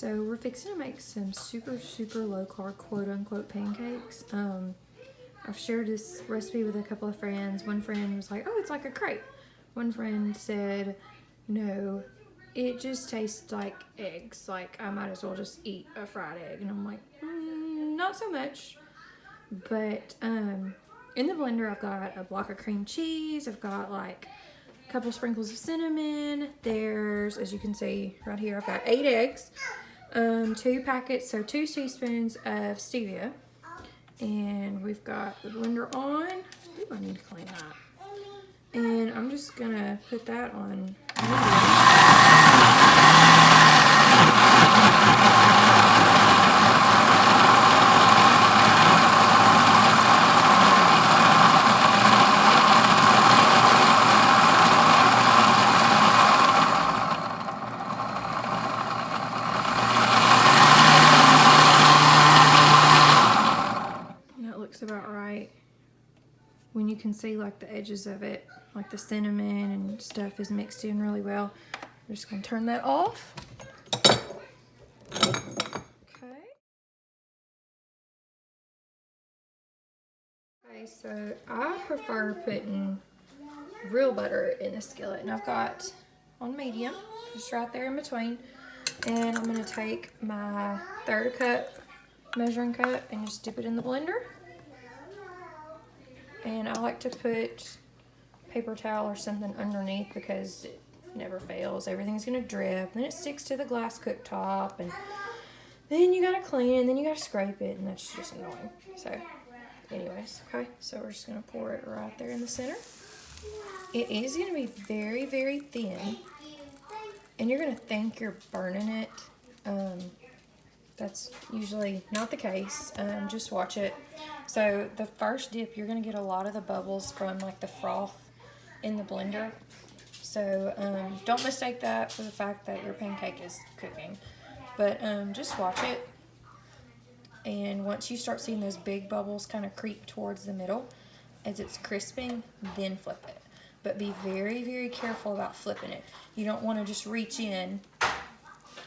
So we're fixing to make some super, super low carb, quote unquote, pancakes. I've shared this recipe with a couple of friends. One friend was like, oh, it's like a crepe. One friend said, no, it just tastes like eggs. Like I might as well just eat a fried egg. And I'm like, not so much. But in the blender, I've got a block of cream cheese. I've got like a couple sprinkles of cinnamon. There's, as you can see right here, I've got 8 eggs. 2 packets, so 2 teaspoons of stevia. And we've got the blender on. Ooh, I need to clean that. And I'm just gonna put that on about right. When you can see like the edges of it, like the cinnamon and stuff is mixed in really well. We're just gonna turn that off. Okay. Okay, so I prefer putting real butter in the skillet, and I've got on medium, just right there in between. And I'm gonna take my 1/3 cup measuring cup and just dip it in the blender. And I like to put paper towel or something underneath because it never fails. Everything's gonna drip, then it sticks to the glass cooktop, and then you gotta clean it, and then you gotta scrape it, and that's just annoying. So anyways, okay, so we're just gonna pour it right there in the center. It is gonna be very, very thin, and you're gonna think you're burning it. That's usually not the case. Just watch it. So the first dip, you're gonna get a lot of the bubbles from like the froth in the blender. So don't mistake that for the fact that your pancake is cooking. But just watch it. And once you start seeing those big bubbles kind of creep towards the middle as it's crisping, then flip it. But be very, very careful about flipping it. You don't want to just reach in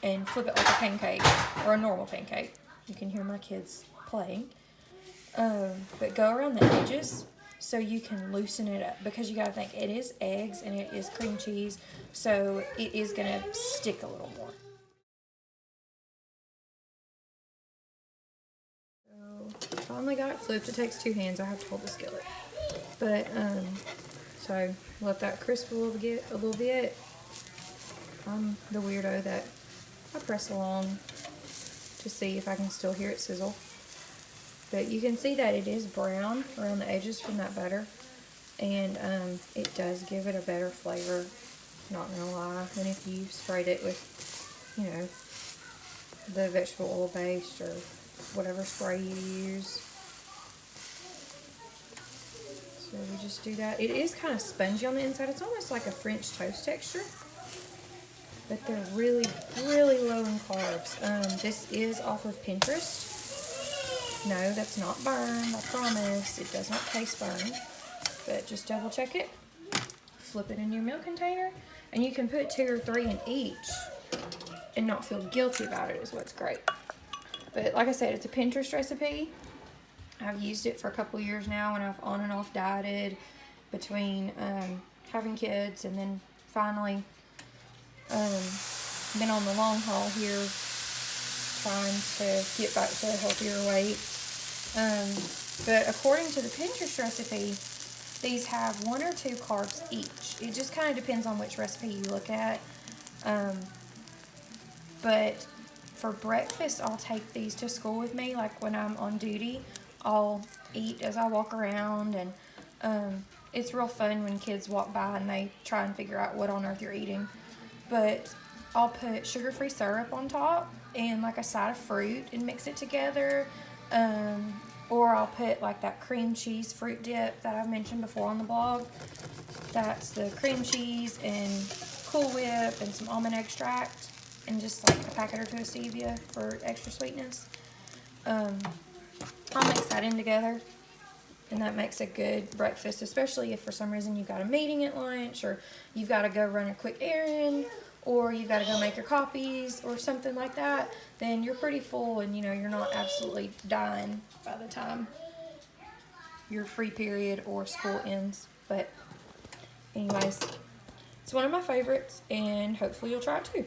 and flip it like a pancake or a normal pancake. You can hear my kids playing. But go around the edges so you can loosen it up, because you got to think it is eggs and it is cream cheese, so it is going to stick a little more. So finally got it flipped. It takes 2 hands. I have to hold the skillet. But so let that crisp a little bit. I'm the weirdo that I press along to see if I can still hear it sizzle. But you can see that it is brown around the edges from that butter. And it does give it a better flavor, not gonna lie, than if you sprayed it with, you know, the vegetable oil based or whatever spray you use. So we just do that. It is kind of spongy on the inside. It's almost like a French toast texture. But they're really, really low in carbs. This is off of Pinterest. No, that's not burned, I promise. It does not taste burned. But just double check it. Flip it in your milk container. And you can put 2 or 3 in each and not feel guilty about it, is what's great. But like I said, it's a Pinterest recipe. I've used it for a couple years now, and I've on and off dieted between having kids and then finally been on the long haul here, trying to get back to a healthier weight. But according to the Pinterest recipe, these have 1 or 2 carbs each. It just kind of depends on which recipe you look at. But for breakfast, I'll take these to school with me. Like when I'm on duty, I'll eat as I walk around, and it's real fun when kids walk by and they try and figure out what on earth you're eating. But I'll put sugar-free syrup on top and like a side of fruit and mix it together. Or I'll put like that cream cheese fruit dip that I've mentioned before on the blog. That's the cream cheese and Cool Whip and some almond extract and just like a packet or 2 of stevia for extra sweetness. I'll mix that in together, and that makes a good breakfast, especially if for some reason you've got a meeting at lunch or you've got to go run a quick errand, or you got to go make your copies or something like that, then you're pretty full and, you know, you're not absolutely dying by the time your free period or school ends. But anyways, it's one of my favorites, and hopefully you'll try it too.